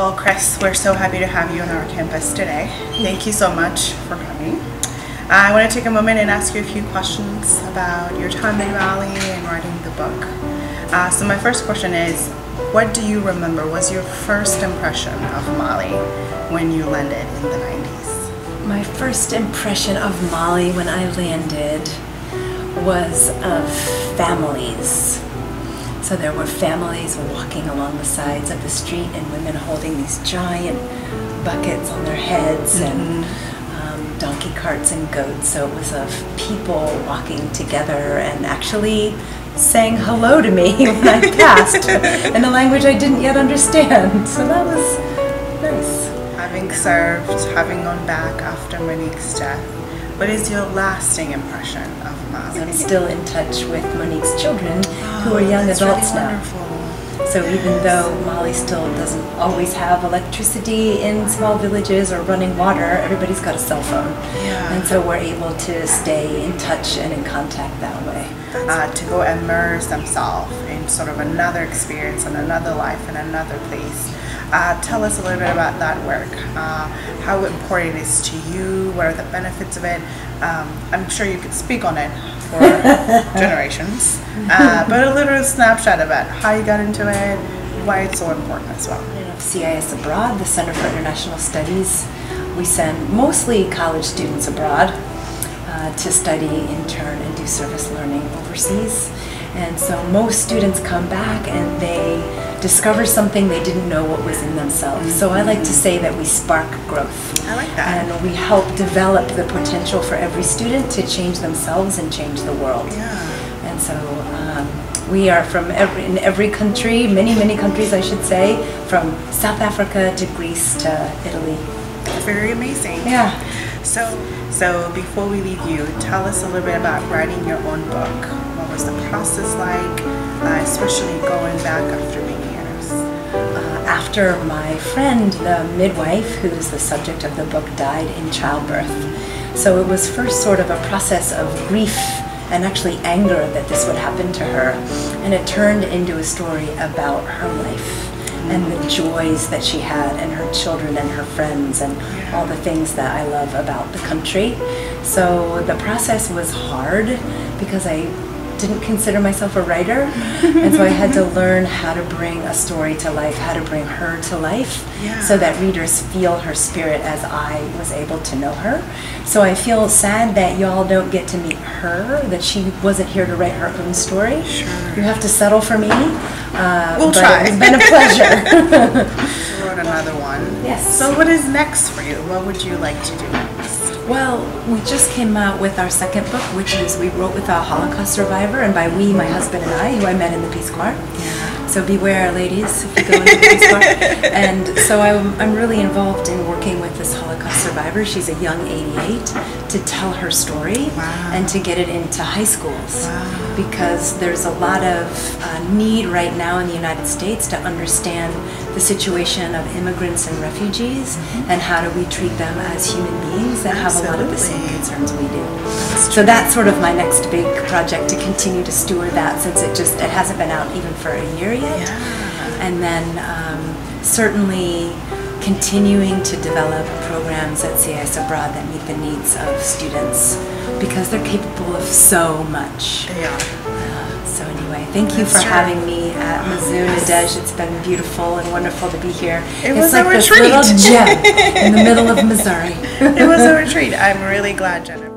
Well, Kris, we're so happy to have you on our campus today. Thank you so much for coming. I want to take a moment and ask you a few questions about your time in Mali and writing the book. So my first question is, what do you remember was your first impression of Mali when you landed in the 90s? My first impression of Mali when I landed was of families. So there were families walking along the sides of the street and women holding these giant buckets on their heads and donkey carts and goats. So it was of people walking together and actually saying hello to me when I passed in a language I didn't yet understand. So that was nice. Having served, having gone back after Monique's death, what is your lasting impression of Mali? I'm still in touch with Monique's children, who are young adults now. So even though Mali still doesn't always have electricity in small villages or running water, everybody's got a cell phone. And so we're able to stay in touch and in contact that way. To go immerse themselves in sort of another experience and another life in another place. Tell us a little bit about that work, how important it is to you, what are the benefits of it. I'm sure you could speak on it for generations, but a little snapshot about how you got into it, why it's so important as well. CIS Abroad, the Center for International Studies, we send mostly college students abroad to study, intern, and do service learning overseas. And so most students come back and they discover something they didn't know what was in themselves. So I like to say that we spark growth. I like that. And we help develop the potential for every student to change themselves and change the world. And so we are from in every country, many countries I should say, from South Africa to Greece to Italy. Very amazing. So before we leave you, tell us a little bit about writing your own book. What was the process like, especially going back after many years? After my friend, the midwife, who's the subject of the book, died in childbirth. So it was first sort of a process of grief and actually anger that this would happen to her. And it turned into a story about her life and the joys that she had and her children and her friends and all the things that I love about the country. So the process was hard because I didn't consider myself a writer, and so I had to learn how to bring a story to life, how to bring her to life, so that readers feel her spirit as I was able to know her. So I feel sad that y'all don't get to meet her, that she wasn't here to write her own story. You have to settle for me. We'll try. It's been a pleasure. She wrote another one. Yes. So what is next for you? What would you like to do next? Well, we just came out with our second book, which is we wrote with a Holocaust survivor, and by we, my husband and I, who I met in the Peace Corps. So beware, ladies, if you go into the Peace Corps. And so I'm really involved in working with this Holocaust survivor. She's a young 88, to tell her story and to get it into high schools. Because there's a lot of need right now in the United States to understand the situation of immigrants and refugees and how do we treat them as human beings that have a lot of the same concerns we do. So that's sort of my next big project, to continue to steward that, since it hasn't been out even for a year yet. And then certainly continuing to develop programs at CIS Abroad that meet the needs of students, because they're capable of so much. So anyway, thank you for having me at Mizzou, Nadej. It's been beautiful and wonderful to be here. It was like a retreat. This little gem in the middle of Missouri. It was a retreat. I'm really glad, Jennifer.